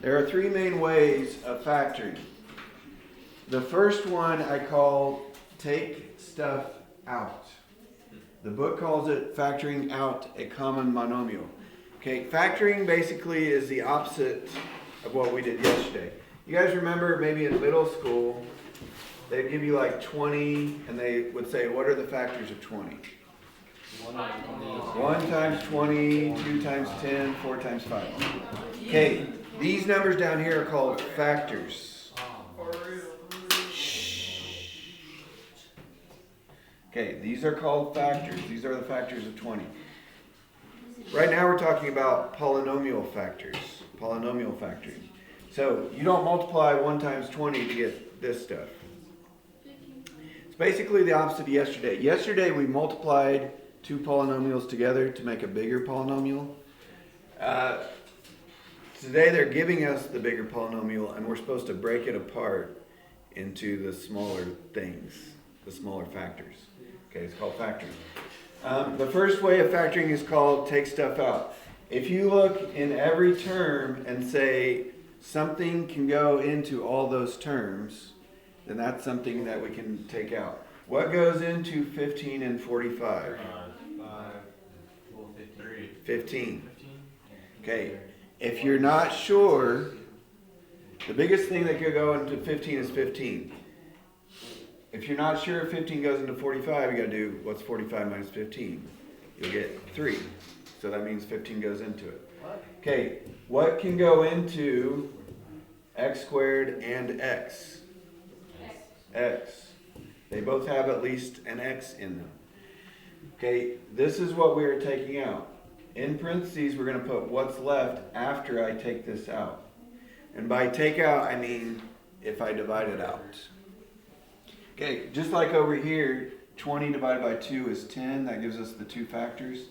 There are three main ways of factoring. The first one I call take stuff out. The book calls it factoring out a common monomial. Okay, factoring basically is the opposite of what we did yesterday. You guys remember maybe in middle school, they'd give you like 20 and they would say, what are the factors of 20? 1 times 20, 2 times 10, 4 times 5. Okay, these numbers down here are called factors. Okay, these are called factors. These are the factors of 20. Right now we're talking about polynomial factors, polynomial factoring. So you don't multiply 1 times 20 to get this stuff. It's basically the opposite of yesterday. Yesterday we multiplied two polynomials together to make a bigger polynomial. Today they're giving us the bigger polynomial and we're supposed to break it apart into the smaller things, the smaller factors. Okay, it's called factoring. The first way of factoring is called take stuff out. If you look in every term and say something can go into all those terms, then that's something that we can take out. What goes into 15 and 45? 15. Okay, if you're not sure, the biggest thing that could go into 15 is 15. If you're not sure if 15 goes into 45, you got to do what's 45 minus 15. You'll get 3. So that means 15 goes into it. Okay, what can go into x squared and x? X. They both have at least an x in them. Okay, this is what we are taking out. In parentheses, we're going to put what's left after I take this out. And by take out, I mean if I divide it out. Okay, just like over here, 20 divided by 2 is 10. That gives us the two factors.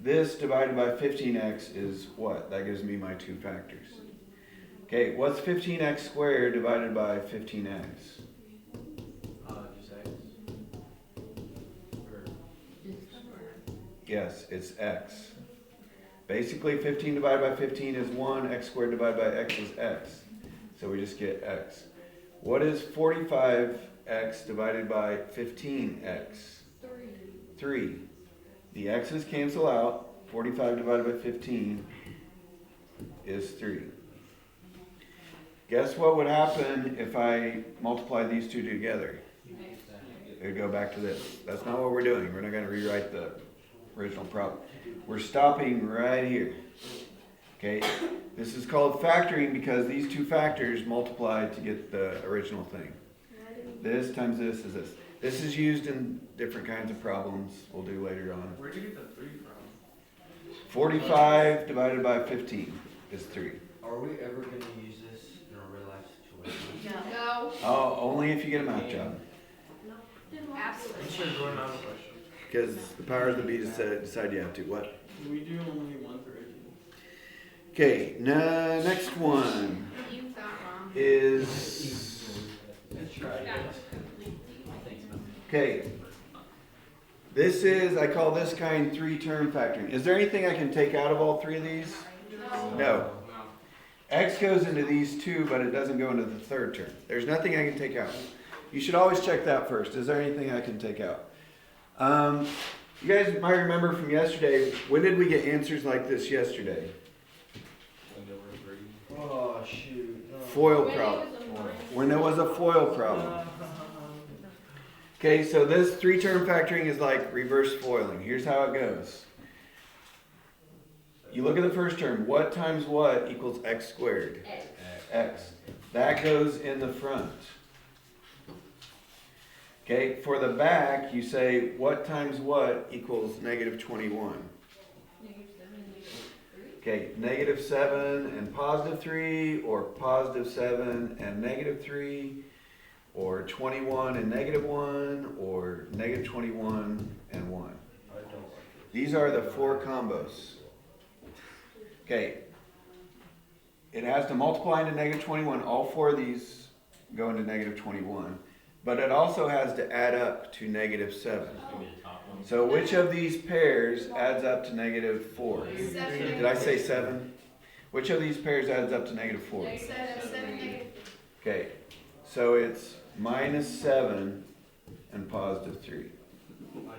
This divided by 15x is what? That gives me my two factors. Okay, what's 15x squared divided by 15x? Just x. Yes, it's x. Basically, 15 divided by 15 is 1. X squared divided by x is x. So we just get x. What is 45x divided by 15x? 3. The x's cancel out. 45 divided by 15 is 3. Guess what would happen if I multiply these two together? It would go back to this. That's not what we're doing. We're not going to rewrite the original problem. We're stopping right here. Okay? This is called factoring because these two factors multiply to get the original thing. This times this is this. This is used in different kinds of problems we'll do later on. Where did you get the 3 from? 45 divided by 15 is 3. Are we ever going to use this in a real life situation? No. Oh, only if you get a math job. Absolutely. This is going on a question. Because the powers that be decide you have to. What? We do only 1 for 18. Okay, next one You thought wrong. is... Let's try it. Okay. This is, I call this kind 3-term factoring. Is there anything I can take out of all 3 of these? No. X goes into these 2, but it doesn't go into the 3rd term. There's nothing I can take out. You should always check that first. Is there anything I can take out? You guys might remember from yesterday, when did we get answers like this yesterday? Oh, shoot. No. Foil problem. When there was a FOIL problem. Okay, so this 3-term factoring is like reverse foiling. Here's how it goes. You look at the first term. What times what equals x squared? X. That goes in the front. Okay, for the back, you say what times what equals negative 21. Okay, negative 7 and positive 3, or positive 7 and negative 3, or 21 and negative 1, or negative 21 and 1. These are the 4 combos. Okay, it has to multiply into negative 21. All 4 of these go into negative 21. But it also has to add up to negative 7. So which of these pairs adds up to negative 4? 7. Did I say 7? Which of these pairs adds up to negative 4? Seven negative. Okay, so it's minus 7 and positive 3. I don't like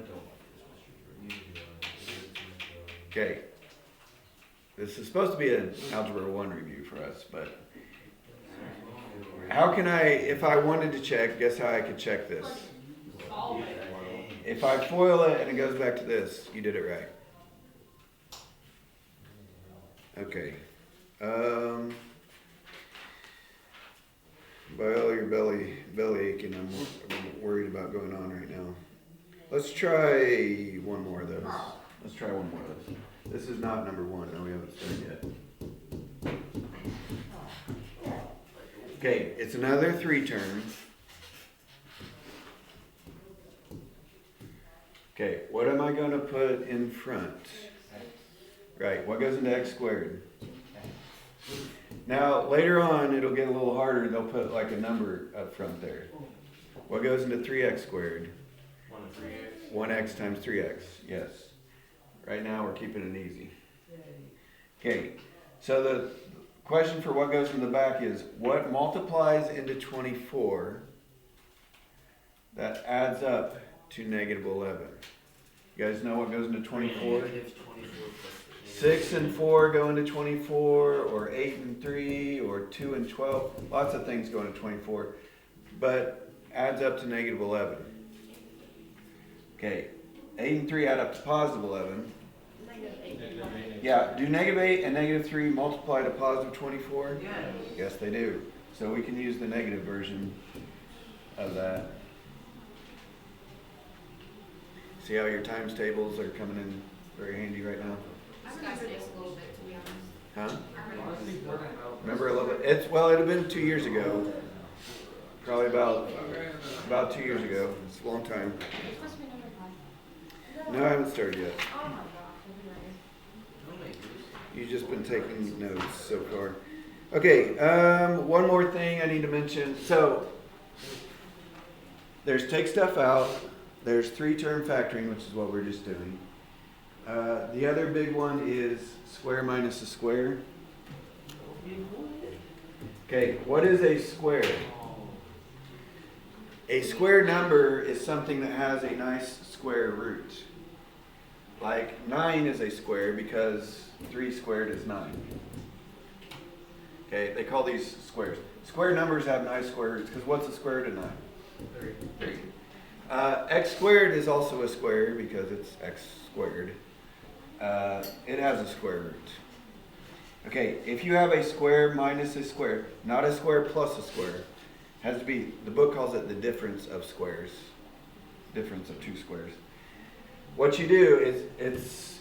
this mystery. Okay. This is supposed to be an Algebra 1 review for us, but how can I, if I wanted to check, guess how I could check this? Solve it. If I FOIL it and it goes back to this, you did it right. Okay. By all your belly aching, I'm worried about going on right now. Let's try one more of those. Let's try one more of those. This is not number 1. No, we haven't started yet. Okay, it's another 3 term. Okay, what am I going to put in front? Right, what goes into x squared? Now, later on, it'll get a little harder. They'll put like a number up front there. What goes into 3x squared? 1x times 3x, yes. Right now, we're keeping it easy. Okay, so the question for what goes in the back is, what multiplies into 24 that adds up to negative 11? You guys know what goes into 24? 6 and 4 go into 24, or 8 and 3, or 2 and 12. Lots of things go into 24, but adds up to negative 11. Okay, 8 and 3 add up to positive 11. Yeah, do negative 8 and negative 3 multiply to positive 24? Yes. Yes, they do. So we can use the negative version of that. See how your times tables are coming in very handy right now? I remember this a little bit, to be honest. Huh? I remember this. Remember a little bit? It had been 2 years ago. Probably about 2 years ago. It's a long time. It's supposed to be number 5. No, I haven't started yet. Oh my gosh, You've just been taking notes so far. Okay, one more thing I need to mention. So, there's take stuff out. There's 3-term factoring, which is what we're just doing. The other big one is square minus a square. Okay, what is a square? A square number is something that has a nice square root. Like 9 is a square because 3 squared is 9. Okay, they call these squares. Square numbers have nice square roots because what's a square root of 9? 3. X squared is also a square because it's x squared. It has a square root. Okay, if you have a square minus a square, not a square plus a square, has to be, the book calls it the difference of squares. Difference of 2 squares. What you do is,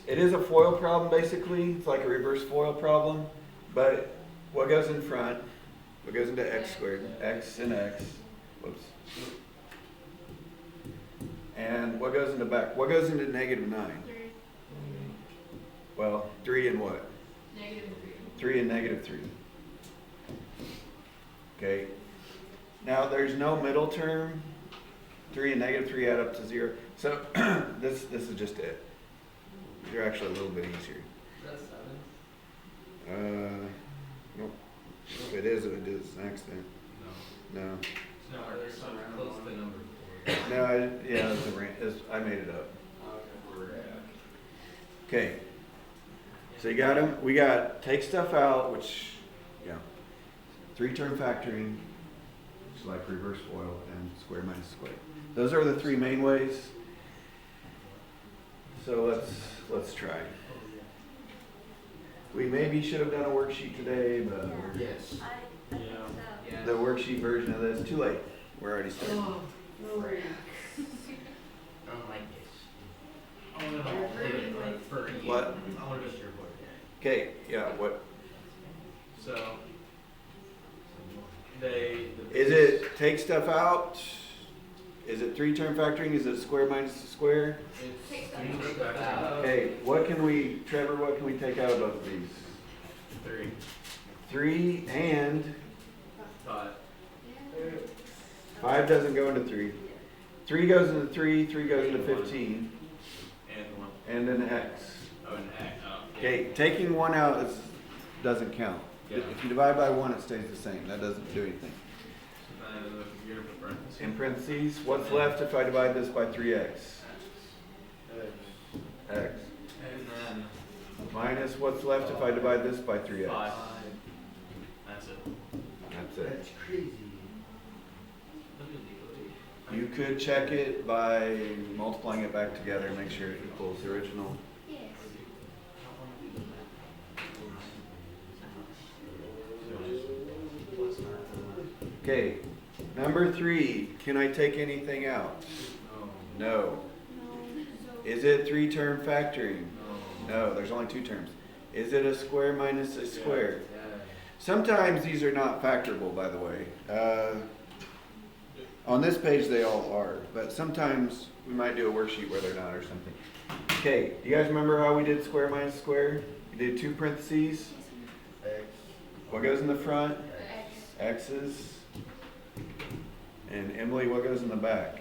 it is a FOIL problem basically. It's like a reverse FOIL problem. But what goes in front, what goes into x squared, x and x, whoops. And what goes in the back? What goes into negative 9? 3. Well, 3 and what? Negative 3 and negative 3. Okay. Now there's no middle term. 3 and negative 3 add up to 0. So this is just it. They're actually a little bit easier. That's 7. Nope. If it is an accident. No. No, there's some Close to number 4. No, I made it up. Okay. So you got them. We got take stuff out, which, 3-term factoring, which is like reverse FOIL, and square minus square. Those are the 3 main ways. So let's try. We maybe should have done a worksheet today, but Yes. the worksheet version of this, too late. We're already started. I don't like this. What? I want to go to your board. Okay, what? So, the Is it take stuff out? Is it 3-term factoring? Is it square minus a square? It's Okay, Trevor, what can we take out of both of these? 3. 3 and 5. 5 doesn't go into 3. 3 goes into 3, 3 goes into 15, And 1. and then x. Oh, and X. Oh, yeah. Okay, taking 1 out is doesn't count. Yeah. If you divide by 1, it stays the same. That doesn't do anything. So then the computer put parentheses. In parentheses, what's left if I divide this by 3x? X. And then Minus what's left if I divide this by 3x? 5. That's it. That's it. That's crazy. You could check it by multiplying it back together and make sure it equals the original. Yes. Okay, number 3, can I take anything out? No. No. Is it 3-term factoring? No, there's only 2 terms. Is it a square minus a square? Sometimes these are not factorable, by the way. On this page they all are, but sometimes we might do a worksheet where they're not or something. Okay, do you guys remember how we did square minus square? We did 2 parentheses. X. What goes in the front? X. X's. And Emily, what goes in the back?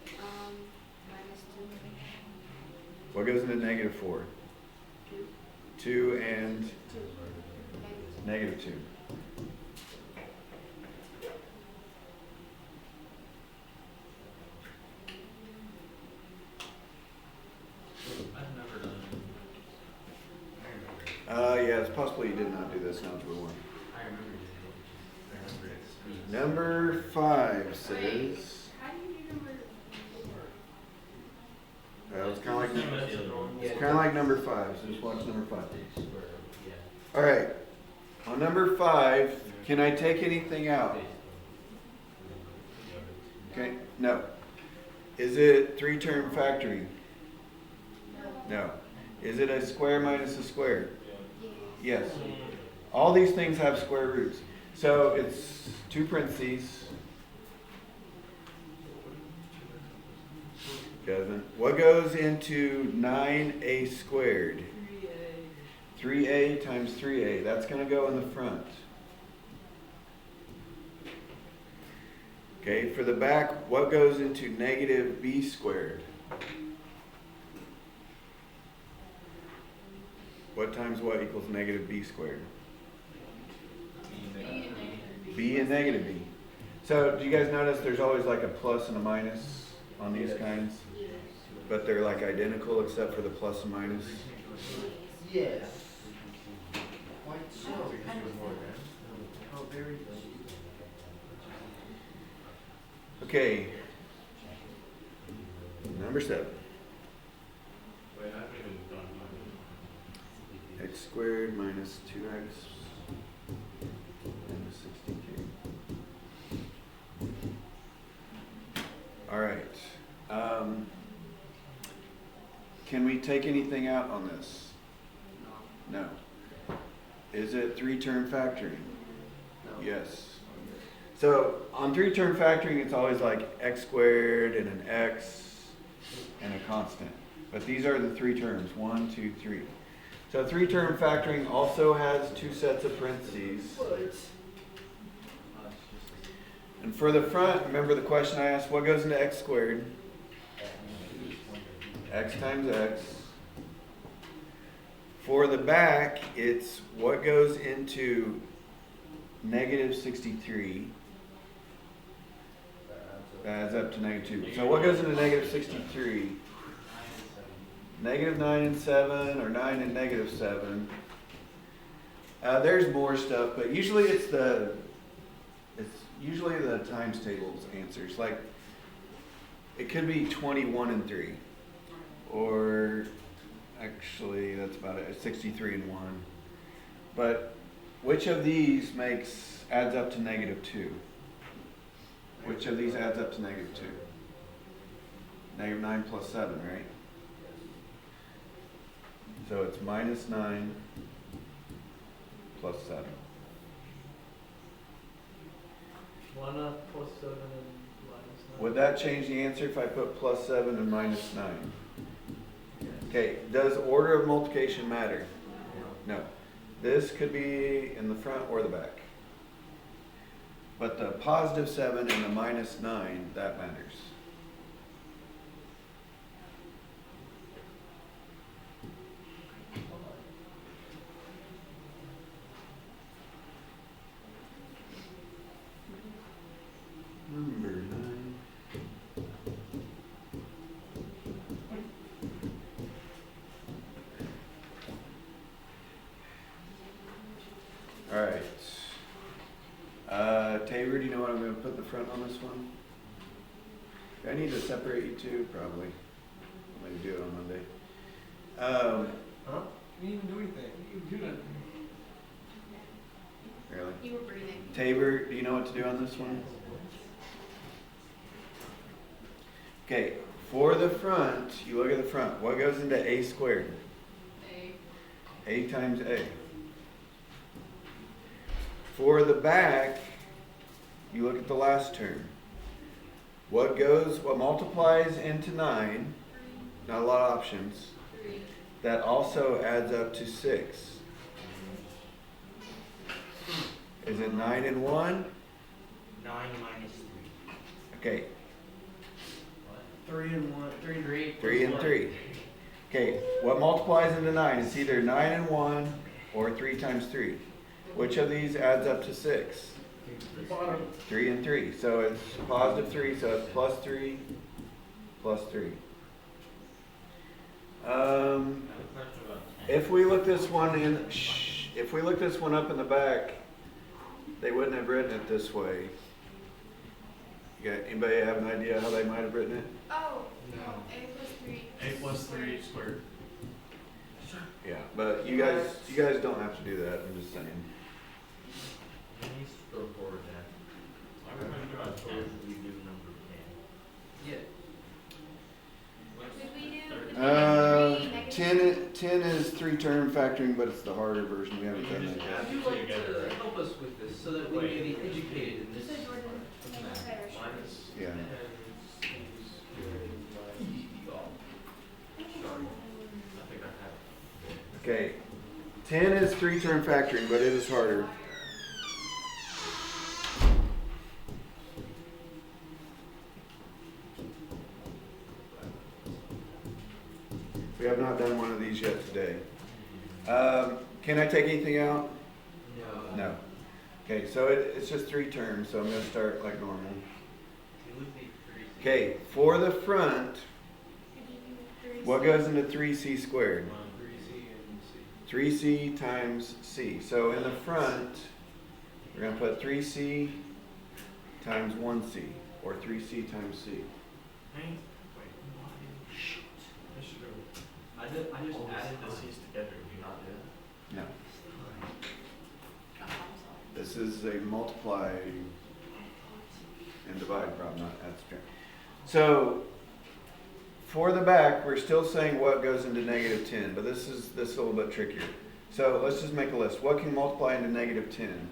Minus 2. What goes into negative 4? 2 and 2. negative 2. I've never done Yeah, it's possible you did not do this in Algebra 1. I remember you. I remember it. Number 5 says, How do you do number 4? it's kind of like it. it's kind of like number 5. So just watch number 5. Yeah. All right. On number 5, can I take anything out? Okay. No. Is it 3-term factoring? No. Is it a square minus a square? Yes. All these things have square roots. So it's 2 parentheses. Doesn't. What goes into 9a squared? 3a times 3a. That's going to go in the front. Okay, for the back, what goes into negative b squared? What times what equals negative b squared? B and negative b. So do you guys notice there's always like a plus and a minus on these kinds? But they're like identical except for the plus and minus. Yes. Quite so. Oh, very good. Okay. Number 7. Wait, I haven't even done mine. X squared minus 2x minus 62. All right. Can we take anything out on this? No. Is it 3-term factoring? Yes. So on 3-term factoring, it's always like x squared and an x and a constant. But these are the 3 terms, 1, 2, 3. So 3-term factoring also has 2 sets of parentheses. And for the front, remember the question I asked, what goes into x squared? X times x. For the back, it's what goes into negative 63. That adds up to negative 2. So what goes into negative 63? Negative 9 and 7, or 9 and negative 7. There's more stuff, but usually it's usually the times tables answers. Like it could be 21 and 3, or actually that's about it. 63 and 1. But which of these adds up to negative 2? Which of these adds up to negative 2? Negative 9 plus 7, right? So it's minus 9 plus 7. Why not plus 7 and minus 9? Would that change the answer if I put plus 7 and minus 9? Okay, does order of multiplication matter? No. This could be in the front or the back. But the positive 7 and the minus 9, that matters. Tabor, do you know what I'm gonna put in the front on this one? I need to separate you two, probably. Maybe do it on Monday. Huh? We didn't even do anything. You do nothing. Really? You were breathing. Tabor, do you know what to do on this one? Okay, for the front, you look at the front. What goes into a squared? A times a. For the back, you look at the last term. What multiplies into 9, not a lot of options, that also adds up to 6. Is it 9 and 1? 9 minus 3. Okay, 3 and 1. 3 and 3. 3 and 3. Okay, what multiplies into 9? It's either 9 and 1 or 3 times 3. Which of these adds up to 6? Bottom. 3 and 3. So it's positive 3, so it's plus 3, plus 3. If we look this one if we look this one up in the back, they wouldn't have written it this way. Anybody have an idea how they might have written it? Oh, No. A plus 3. A plus 3 squared. Yeah, but you guys don't have to do that. I'm just saying. Please go forward then. I remember I told you. We do number 10. Yeah. Did we do? Uh, 10 is 3-term factoring, but it's the harder version. We haven't done that yet. Would you like to help us with this so that we may be educated in this? So Jordan, make it better. Minus Yeah. 10 C squared minus. Sorry. I think I have it. Okay, 10 is 3-term factoring, but it is harder. We have not done one of these yet today. Can I take anything out? No. No. Okay, so it's just 3 terms, so I'm going to start like normal. It would be 3. Okay, for the front, what goes into 3c squared? 3C and C. 3c times c. So in the front, we're going to put 3c times 1c, or 3c times c. Hey, wait, why? Shoot. I should have I just added the the C's together. Do you not do that? No. This is a multiply and divide problem, not add subtract. So for the back, we're still saying what goes into negative 10, but this is a little bit trickier. So let's just make a list. What can multiply into negative 10?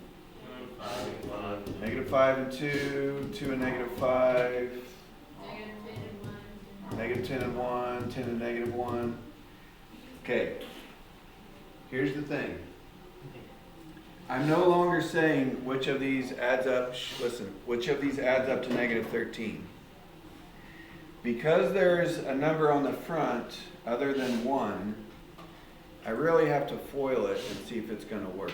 Negative 5 and 2, 2 and negative 5, negative 10 and 1, 10 and negative 1. Okay, here's the thing. I'm no longer saying which of these adds up, which of these adds up to negative 13. Because there's a number on the front other than 1, I really have to FOIL it and see if it's going to work.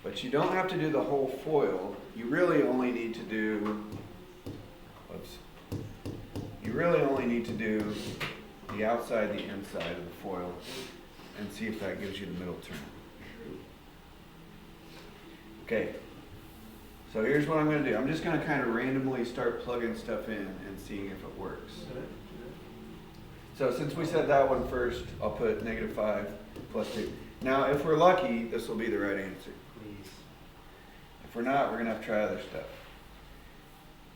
But you don't have to do the whole FOIL. You really only need to do, you really only need to do the outside, the inside of the FOIL and see if that gives you the middle term. Okay, so here's what I'm going to do. I'm just going to kind of randomly start plugging stuff in and seeing if it works. So since we said that one first, I'll put negative 5 plus 2. Now, if we're lucky, this will be the right answer. Please. If we're not, we're going to have to try other stuff.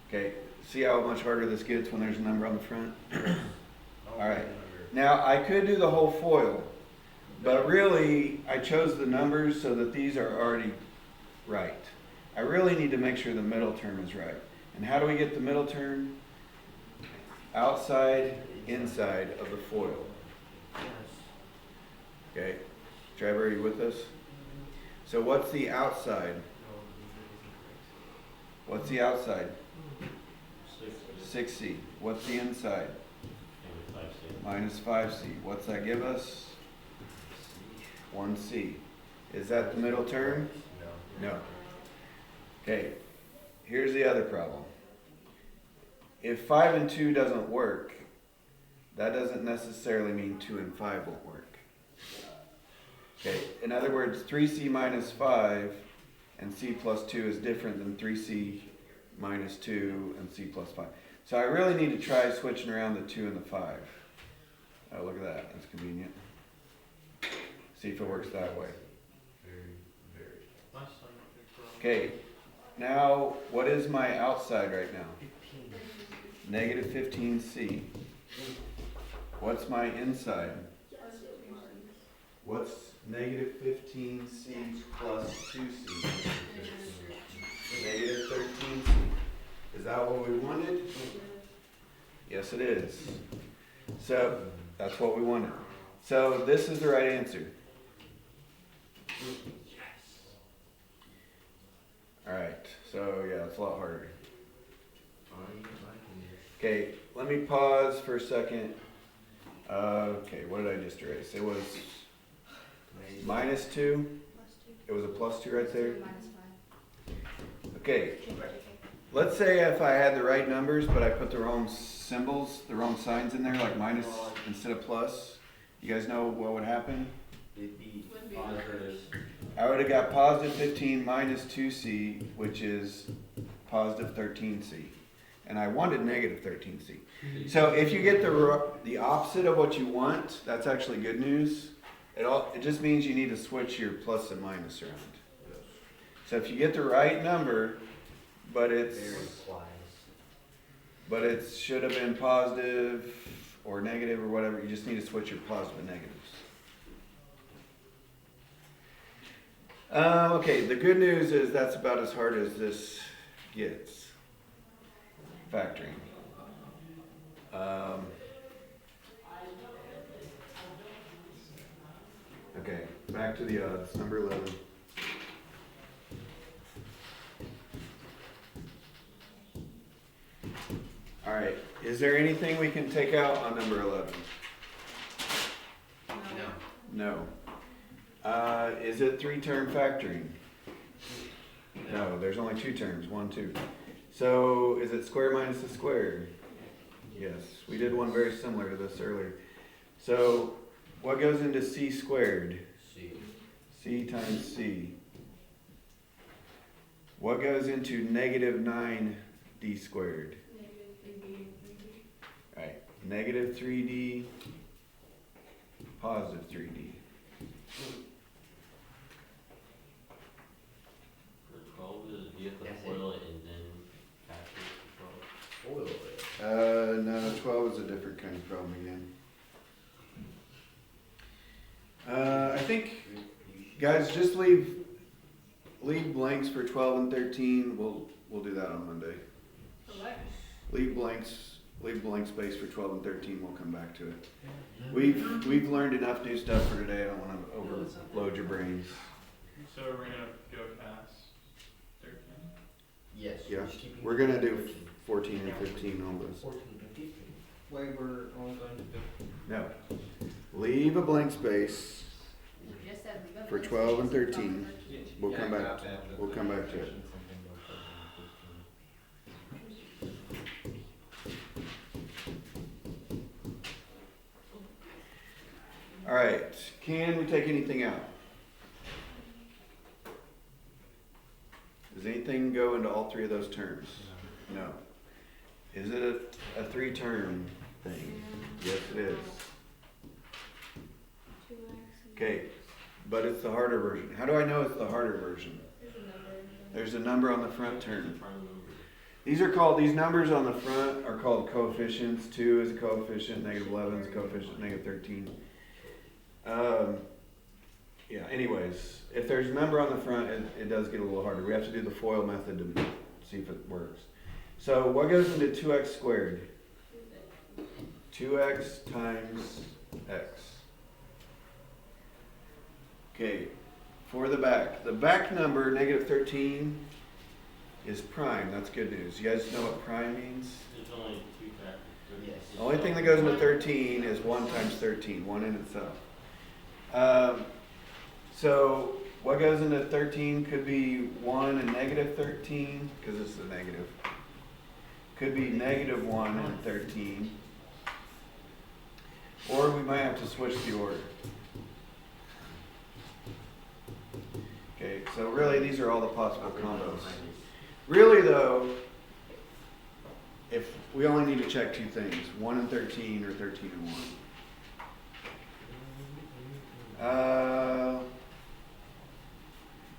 Okay, see how much harder this gets when there's a number on the front? All right. Now, I could do the whole FOIL, but really, I chose the numbers so that these are already right. I really need to make sure the middle term is right. And how do we get the middle term? Outside, inside of the FOIL. Yes. Okay, Trevor, are you with us? So what's the outside? What's the outside? 6c. What's the inside? Minus 5c. What's that give us? 1c. Is that the middle term? No. No. Okay, here's the other problem. If 5 and 2 doesn't work, that doesn't necessarily mean 2 and 5 won't work. Okay, in other words, 3c minus 5 and c plus 2 is different than 3c minus 2 and c plus 5. So I really need to try switching around the 2 and the 5. Oh, look at that. That's convenient. See if it works that way. My son might be from. Okay, now what is my outside right now? 15. Negative 15c. What's my inside? What's negative 15c plus 2c? Negative 13c. Is that what we wanted? Yes, it is. So, that's what we wanted. So, this is the right answer. Alright, so yeah, it's a lot harder. Okay, let me pause for a second. Okay, what did I just erase? It was minus 2. It was a plus 2 right there. Okay, let's say if I had the right numbers, but I put the wrong symbols, the wrong signs in there, like minus instead of plus. You guys know what would happen? It'd be positive. I would have got positive 15 minus 2c, which is positive 13c. And I wanted negative 13c. So if you get the opposite of what you want, that's actually good news. It just means you need to switch your plus and minus around. So if you get the right number, but it should have been positive or negative or whatever, you just need to switch your positive and negatives. Okay, the good news is that's about as hard as this gets. Factoring. Okay, back to the odds. Number 11. All right, is there anything we can take out on number 11? No. No. Is it 3-term factoring? No, there's only 2 terms, 1, 2. So is it square minus the square? Yes, we did one very similar to this earlier. So what goes into c squared? C. C times c. What goes into negative 9d squared? Right, negative 3d, positive 3d. For 12 is do you have to That's FOIL it. it and then factor it for 12? Foil it. No, 12 is a different kind of problem again. I think, guys, just leave blanks for 12 and 13. We'll do that on Monday. Leave blank space for 12 and 13. We'll come back to it. We've learned enough new stuff for today. I don't want to overload your brains. So we're gonna go past 13? Yes. Yeah, just keeping we're gonna do 13. 14 and 15 on this. 14 and 15. Wait, we're only going to 15. No, leave a blank space for 12 and 13. We'll come back. We'll come back to it. All right. Can we take anything out? Does anything go into all 3 of those terms? No. Is it a 3-term thing? Yes, it is. Okay, but it's the harder version. How do I know it's the harder version? There's a number on the front term. These numbers on the front are called coefficients. 2 is a coefficient, negative 11 is a coefficient, negative 13. Yeah, anyways, if there's a number on the front, it does get a little harder. We have to do the FOIL method to see if it works. So what goes into 2x squared? 2x times x. Okay, for the back number, negative 13, is prime. That's good news. You guys know what prime means? There's only 2 factors. Yes. The only thing that goes into 13 is 1 times 13, 1 in itself. So what goes into 13 could be 1 and negative 13, because this is a negative. Could be negative 1 and 13. Or we might have to switch the order. Okay, Okay, so really these are all the possible combos. Really though, if we only need to check two things, 1 and 13 or 13 and 1.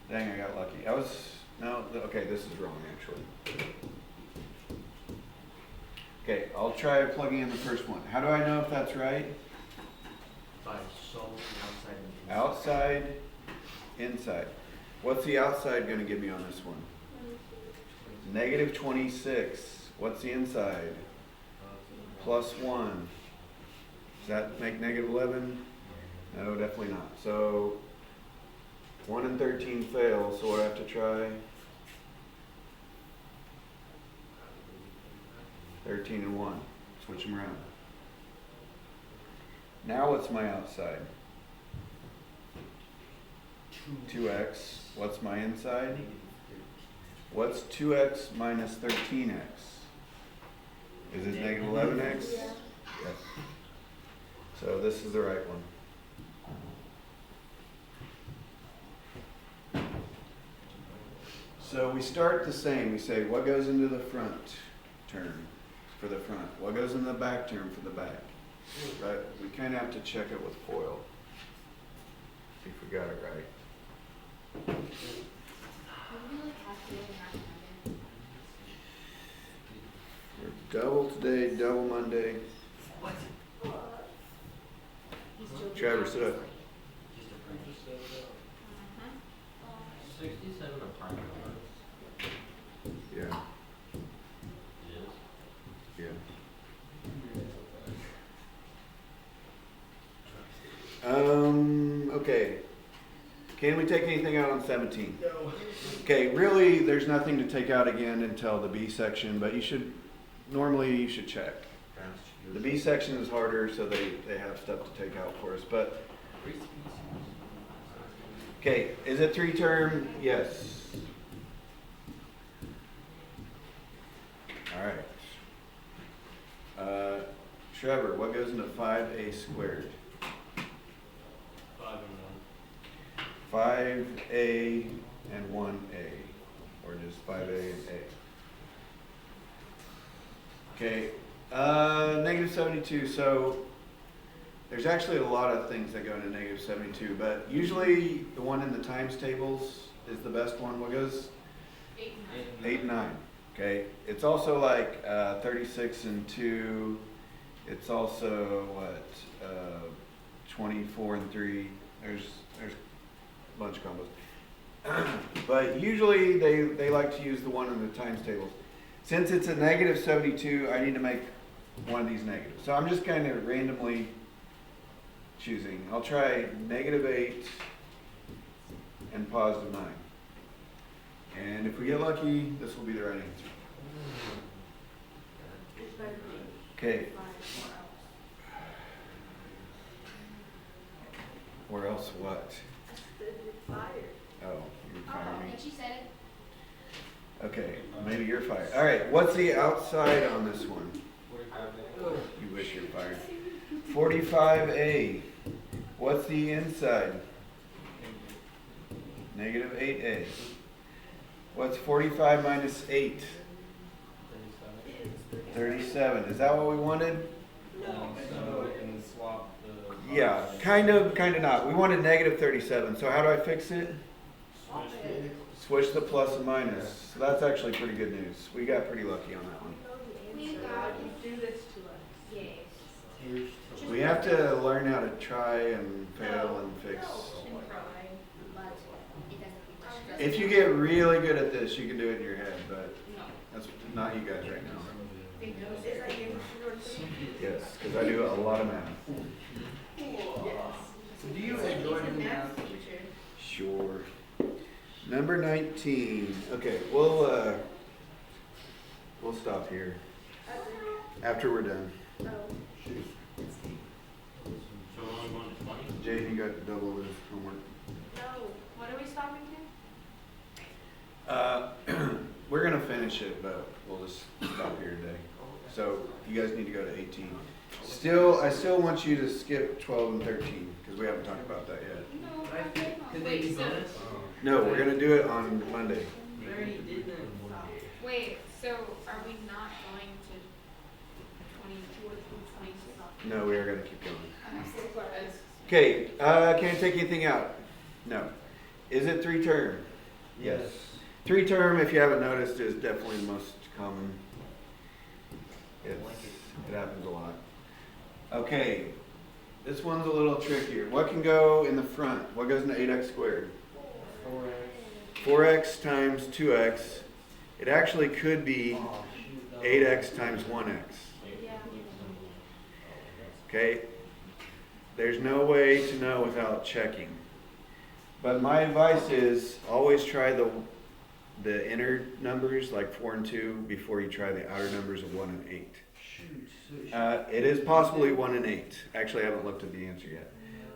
Dang, I got lucky. Okay, this is wrong actually. Okay, I'll try plugging in the first one. How do I know if that's right? By solving outside and inside. Outside, inside. What's the outside going to give me on this one? Negative 26. What's the inside? Plus 1. Does that make negative 11? No, definitely not. So 1 and 13 fail, so I have to try 13 and 1. Switch them around. Now what's my outside? 2x. What's my inside? What's 2x minus 13x? Is it negative 11x? Yes. So this is the right one. So we start the same. We say what goes into the front term for the front? What goes in the back term for the back? Right? We kind of have to check it with FOIL. See if we got it right. Would we like have to really not We're double today, double Monday. What? Trevor, sit up. Just a print. Just said that. 67 a prime number. Yeah, Yes. yeah. Okay. Can we take anything out on 17? No. Okay, really, there's nothing to take out again until the B section, but normally you should check. The B section is harder, so they have stuff to take out for us, but, okay, is it 3-term? Yes. All right. Trevor, what goes into 5a squared? 5 and 5a and 1a, or just 5a and a. Okay, negative 72, so there's actually a lot of things that go into negative 72, but usually the one in the times tables is the best one. What goes? 8 and 8 and 9. Okay, it's also like 36 and 2. It's also what 24 and 3. There's a bunch of combos, but usually they like to use the one in the times tables. Since it's a negative 72, I need to make one of these negatives. So I'm just kind of randomly choosing. I'll try negative 8 and positive 9. And if we get lucky, this will be the right answer. Okay. Or else what? Oh, you Oh, fired me. and she said it. Okay, maybe you're fired. All right, what's the outside on this one? You wish you were fired. 45a. What's the inside? Negative 8a. What's 45 minus 8? 37. Is that what we wanted? So we can swap the. Yeah, kind of not. We wanted negative 37. So how do I fix it? Switch the plus and minus. So that's actually pretty good news. We got pretty lucky on that one. We got do this to us. yes. We have to learn how to try and fail and fix. But it doesn't be much. If you get really good at this, you can do it in your head, but No. that's not you guys right now. They know Is it like in Yes, because I do a lot of math. So do you enjoy doing math? Sure. Number 19. Okay, we'll stop here after we're done. So we're only going to 20? Jay, you got double his homework. No. What are we stopping to? We're gonna finish it, but we'll just stop here today. So you guys need to go to 18. I still want you to skip 12 and 13 because we haven't talked about that yet. No, Right? no, no. Could they Wait, be so- bonus? No, we're gonna do it on Monday. We already did them. Wait, so are we not going to 24 through 26? No, we are gonna keep going. Okay. Okay, can't take anything out. No. Is it 3-term? Yes. 3-term, if you haven't noticed, is definitely the most common. It happens a lot. Okay, this one's a little trickier. What can go in the front? What goes into 8x squared? 4x times 2x. It actually could be 8x times 1x. Yeah. Okay? There's no way to know without checking. But my advice is always try the inner numbers like 4 and 2 before you try the outer numbers of 1 and 8. It is possibly 1 and 8. Actually, I haven't looked at the answer yet.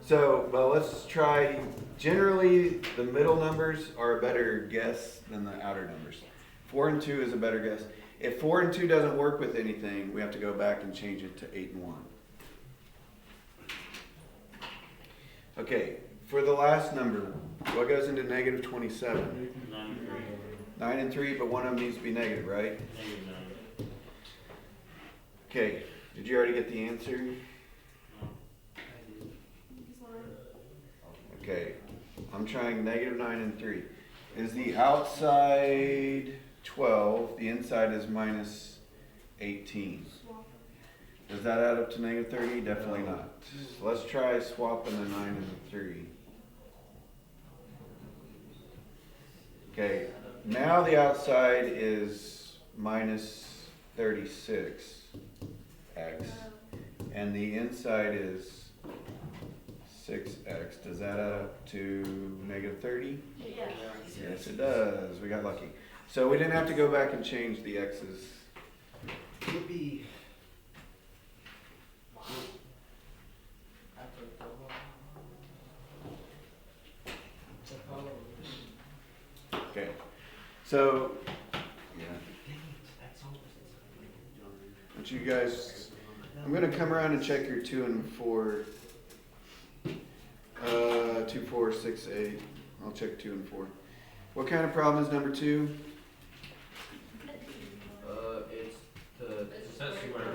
So, but let's try, generally the middle numbers are a better guess than the outer numbers. 4 and 2 is a better guess. If 4 and 2 doesn't work with anything, we have to go back and change it to 8 and 1. Okay, for the last number, what goes into negative 27? 9 and 3, but one of them needs to be negative, right? Okay, did you already get the answer? Okay, I'm trying negative 9 and 3. Is the outside 12, the inside is minus 18. Does that add up to negative 30? Definitely not. So let's try swapping the 9 and the 3. Okay, now the outside is minus 36x, and the inside is 6x. Does that add up to negative 30? Yes. Yes, it does. We got lucky. So we didn't have to go back and change the x's. Yippee. Okay, so, yeah. But you guys, I'm gonna come around and check your 2 and 4. 2, 4, 6, 8. I'll check 2 and 4. What kind of problem is number 2? It's the Set square root.